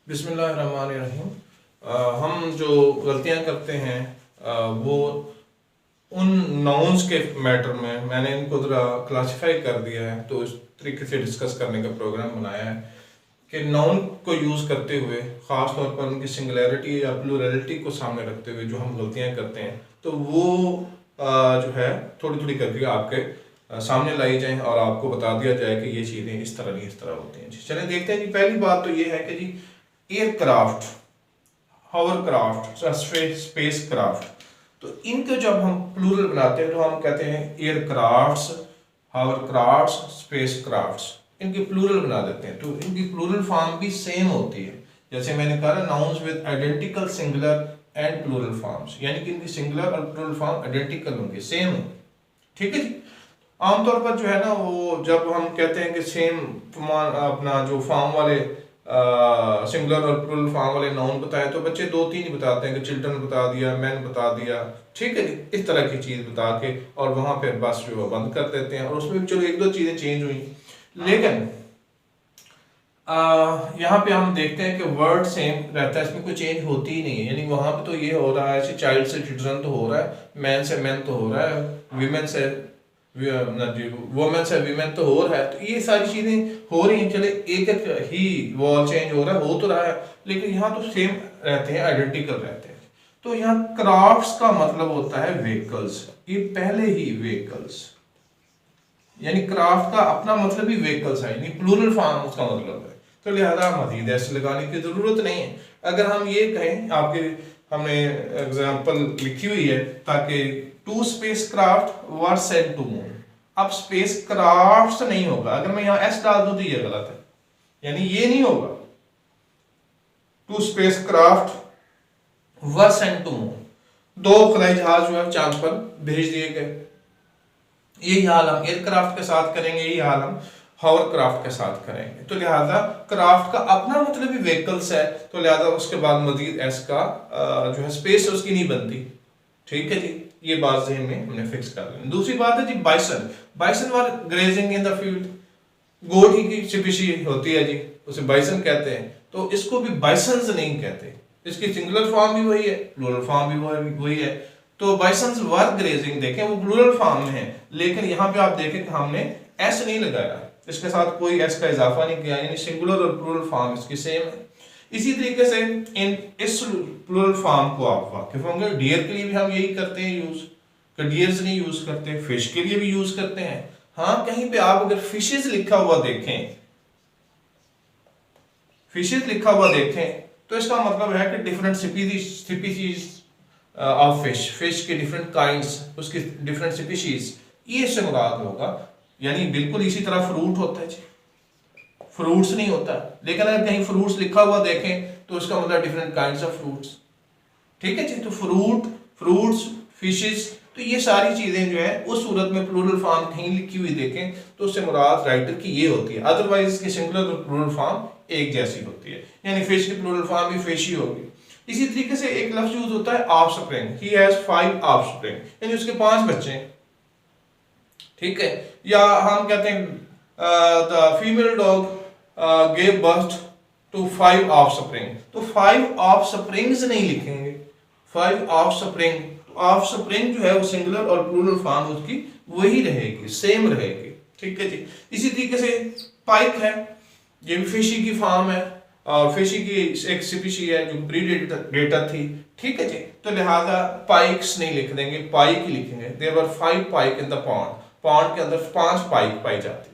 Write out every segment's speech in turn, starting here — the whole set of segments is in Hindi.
बिस्मिल्लाहिर्रहमानिर्रहीम। हम जो गलतियां करते हैं वो उन नाउन्स के मैटर में मैंने इनको ज़रा क्लासिफाई कर दिया है, तो इस तरीके से डिस्कस करने का प्रोग्राम बनाया है कि नाउन को यूज़ करते हुए ख़ास तौर पर उनकी सिंगुलैरिटी या प्लूरलिटी को सामने रखते हुए जो हम गलतियां करते हैं तो वो जो है थोड़ी थोड़ी करके आपके सामने लाई जाएं और आपको बता दिया जाए कि ये चीज़ें इस तरह नहीं इस तरह होती हैं। जी चलें देखते हैं जी। पहली बात तो ये है कि जी एयरक्राफ्ट, हॉवरक्राफ्ट, स्पेस क्राफ्ट, तो इनको जब हम प्लूरल बनाते हैं तो हम कहते हैं एयरक्राफ्ट्स, हॉवरक्राफ्ट्स, स्पेस क्राफ्ट्स, इनकी प्लूरल बना देते हैं। तो इनकी प्लूरल फॉर्म भी सेम होती है। जैसे मैंने कहा nouns with identical singular and plural forms, यानी कि इनकी सिंगुलर और प्लूरल फॉर्म आइडेंटिकल होंगे, सेम होंगे। ठीक है जी। आमतौर पर जो है ना वो जब हम कहते हैं कि सेम अपना जो फॉर्म वाले सिंगुलर और प्लूरल फॉर्म वाले नाउन बताए तो बच्चे दो तीन ही बताते हैं कि चिल्ड्रन बता दिया, मैन बता दिया, ठीक है, इस तरह की चीज़ बता के और वहाँ पे बस जो बंद कर देते हैं। और उसमें भी चलो एक दो चीज़ें चेंज हुई, लेकिन यहाँ पे हम देखते हैं कि वर्ड सेम रहता है, इसमें कोई चेंज होती ही नहीं है। यानी वहाँ पे तो ये हो रहा है चाइल्ड से चिल्ड्रन तो हो रहा है, मैन से मैन तो हो रहा है, वीमेन से वुमेन से वीमेन तो हो रहा है, तो ये सारी चीजें हो रही हैं। चले एक एक ही वॉल चेंज हो रहा है, हो तो रहा है, लेकिन यहाँ तो सेम रहते हैं, आइडेंटिकल रहते हैं। तो यहाँ क्राफ्ट्स का मतलब होता है व्हीकल्स, ये पहले ही व्हीकल्स, यानी क्राफ्ट का अपना मतलब ही व्हीकल्स है, यानी प्लूरल फॉर्म उसका मतलब है। तो लिहाजा मजीद ऐसे लगाने की जरूरत नहीं है। अगर हम ये कहें, आपके हमने एग्जांपल लिखी हुई है ताकि two spacecraft were sent to moon, अब स्पेस क्राफ्ट नहीं होगा, अगर मैं यहाँ एस डाल दूं तो ये गलत है, यानी ये नहीं होगा। Two spacecraft were sent to moon, दो खलाई जहाज जो है चांद पर भेज दिए गए। यही हाल हम एयरक्राफ्ट के साथ करेंगे, यही हाल हम हॉवरक्राफ्ट के साथ करेंगे। तो लिहाजा क्राफ्ट का अपना मतलब ही व्हीकल्स है, तो लिहाजा उसके बाद मजीद एस का जो है स्पेस उसकी नहीं बनती। ठीक है जी, ये बात ज़हन में हमने फिक्स कर ली। दूसरी बात है जी bison, bison were grazing in the field, goat ही की स्पीशी होती है जी, उसे बाइसन कहते हैं। तो इसको भी बाइसन्स नहीं कहते, इसकी सिंगुलर फॉर्म भी वही है, प्लूरल फॉर्म भी वही है। तो बाइसन्स वर ग्रेजिंग देखें वो प्लूरल फॉर्म में है, लेकिन यहाँ पे आप देखें कि हमने एस नहीं लगाया, इसके साथ कोई एस का इजाफा नहीं किया, यानी सिंगुलर और प्लूरल फॉर्म इसकी सेम है। इसी तरीके से इन इस प्लूरल फॉर्म को आप वाकिफ होंगे, डियर के लिए भी हम यही करते हैं यूज, डियर्स नहीं यूज करते, फिश के लिए भी यूज करते हैं। हाँ, कहीं पे आप अगर फिशेस लिखा हुआ देखें, फिशेस लिखा हुआ देखें तो इसका मतलब है कि different species of fish, fish के डिफरेंट काइंड्स, उसकी डिफरेंट स्पीशीज, ये इससे मुराद होगा। यानी बिल्कुल इसी तरह फ्रूट होता है जी, फ्रूट्स नहीं होता, लेकिन अगर कहीं फ्रूट्स लिखा हुआ देखें तो उसका मतलब डिफरेंट काइंड्स ऑफ फ्रूट्स। ठीक है जी, तो फ्रूट्स, फिशेस, तो ये सारी चीजें जो है उस सूरत में प्लूरल फॉर्म कहीं लिखी हुई देखें तो उससे मुराद राइटर की ये होती है, अदरवाइज इसकी सिंगुलर और प्लूरल फॉर्म एक जैसी होती है, यानी फिश की प्लूरल फॉर्म भी फिश ही होगी। इसी तरीके से एक लफ्ज यूज होता है ऑफस्प्रिंग, ही हैज 5 ऑफस्प्रिंग, यानी उसके 5 बच्चे हैं। ठीक है, या हम कहते हैं the female dog gave birth to 5 offspring, तो 5 offsprings नहीं लिखेंगे, 5 offspring, offspring जो है वो सिंगुलर और प्लूरल फॉर्म उसकी वही रहेगी, सेम रहेगी। ठीक है जी। इसी तरीके से पाइक है, ये भी फिशी की फॉर्म है और फिशी की एक स्पीशी है जो प्रीडेटर थी। ठीक है जी, तो लिहाजा पाइक्स नहीं लिख देंगे, पाइक ही लिखेंगे। There were 5 pike in the pond, pond के अंदर 5 पाइक पाई जाती थी।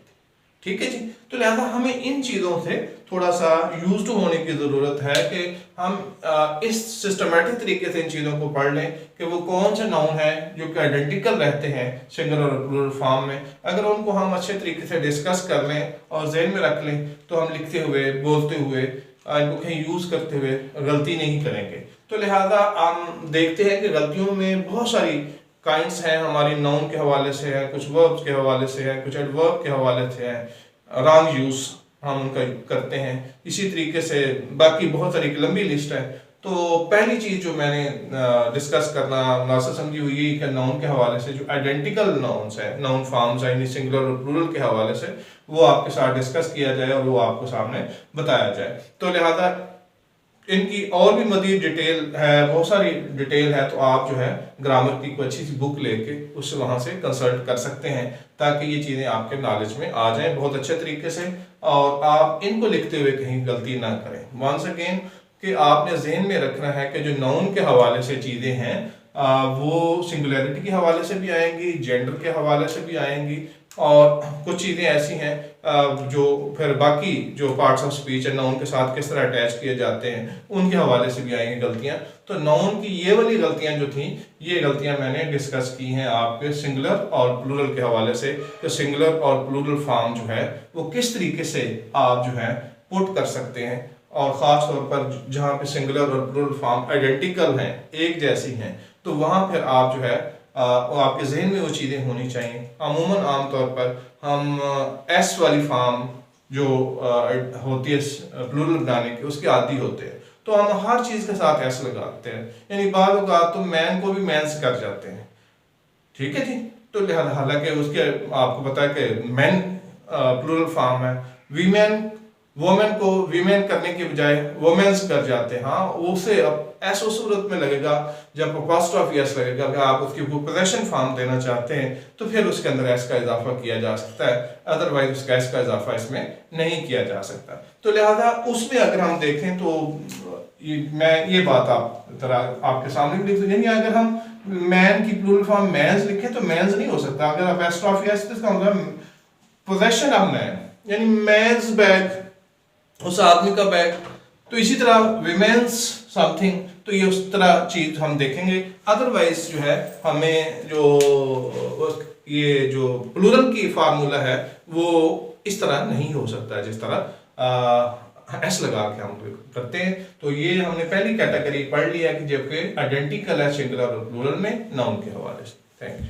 ठीक है जी, तो लिहाजा हमें इन चीज़ों से थोड़ा सा यूज टू होने की ज़रूरत है कि हम इस सिस्टमेटिक तरीके से इन चीज़ों को पढ़ लें कि वो कौन से नाउन है जो कि आइडेंटिकल रहते हैं सिंगुलर और प्लूरल फॉर्म में। अगर उनको हम अच्छे तरीके से डिस्कस कर लें और जहन में रख लें तो हम लिखते हुए, बोलते हुए, इनको कहीं यूज़ करते हुए गलती नहीं करेंगे। तो लिहाजा हम देखते हैं कि गलतियों में बहुत सारी काइंड्स हैं, हमारी नाउन के हवाले से है, कुछ वर्ब्स के हवाले से है, कुछ एडवर्ब के हवाले से है, रॉन्ग यूज हम उनका करते हैं। इसी तरीके से बाकी बहुत सारी लंबी लिस्ट है। तो पहली चीज जो मैंने डिस्कस करना मुनासिब समझी हुई है कि नाउन के हवाले से जो आइडेंटिकल नाउन्स है, नाउन फॉर्म्स है, सिंगुलर और प्लूरल के हवाले से वो आपके साथ डिस्कस किया जाए और वो आपको सामने बताया जाए। तो लिहाजा इनकी और भी मज़ीद डिटेल है, बहुत सारी डिटेल है, तो आप जो है ग्रामर की कोई अच्छी सी बुक लेके उससे वहाँ से कंसल्ट कर सकते हैं, ताकि ये चीज़ें आपके नॉलेज में आ जाएं बहुत अच्छे तरीके से, और आप इनको लिखते हुए कहीं गलती ना करें। वंस अगेन कि आपने जहन में रखना है कि जो नाउन के हवाले से चीज़ें हैं वो सिंगुलैरिटी के हवाले से भी आएंगी, जेंडर के हवाले से भी आएंगी, और कुछ चीज़ें ऐसी हैं जो फिर बाकी जो पार्ट्स ऑफ स्पीच है नाउन के साथ किस तरह अटैच किए जाते हैं उनके हवाले से भी आएंगी गलतियां। तो नाउन की ये वाली गलतियां जो थी, ये गलतियां मैंने डिस्कस की हैं आपके सिंगुलर और प्लूरल के हवाले से, कि सिंगुलर और प्लूरल फॉर्म जो है वो किस तरीके से आप जो है पुट कर सकते हैं, और ख़ास तौर पर जहाँ पे सिंगुलर और प्लूरल फॉर्म आइडेंटिकल हैं, एक जैसी हैं, तो वहाँ फिर आप जो है आपके जहन में वो चीज़ें होनी चाहिए। अमूमन आमतौर पर हम एस वाली फॉर्म जो होती है प्लूरल बनाने की, उसके आदी होते हैं, तो हम हर चीज़ के साथ एस लगाते हैं, यानी बाद औक़ात तो मैन को भी मैंस कर जाते हैं, ठीक है जी। तो हालांकि उसके आपको पता है कि मैन प्लूरल फॉर्म है, वीमेन वोमेन को वीमेन करने के बजाय वोमेन्स कर जाते हैं। हाँ, उसे अब ऐसा सूरत में लगेगा जब अपोस्ट्रोफी एस लगेगा, अगर आप उसकी पोजेशन फॉर्म देना चाहते हैं तो फिर उसके अंदर एस का इजाफा किया जा सकता है, अदरवाइज उसका एस का इजाफा इसमें नहीं किया जा सकता। तो लिहाजा उसमें अगर हम देखें तो मैं ये बात आपके सामने भी लिख दूं, यानी अगर हम मैन की प्लूरल फॉर्म मैंस लिखें तो मैंस नहीं हो सकता। अगर अपोस्ट्रोफी एस तो इसका मतलब पोजेशन ऑफ मैन, यानी मैंस बैग, उस आदमी का बैग। तो इसी तरह विमेंस समथिंग, तो ये उस तरह चीज हम देखेंगे। अदरवाइज जो है हमें जो ये जो प्लूरल की फार्मूला है वो इस तरह नहीं हो सकता जिस तरह एस लगा के हम करते हैं। तो ये हमने पहली कैटेगरी पढ़ लिया कि जबकि आइडेंटिकल है सिंगुलर और प्लूरल में नाउन के हवाले से। Thank you.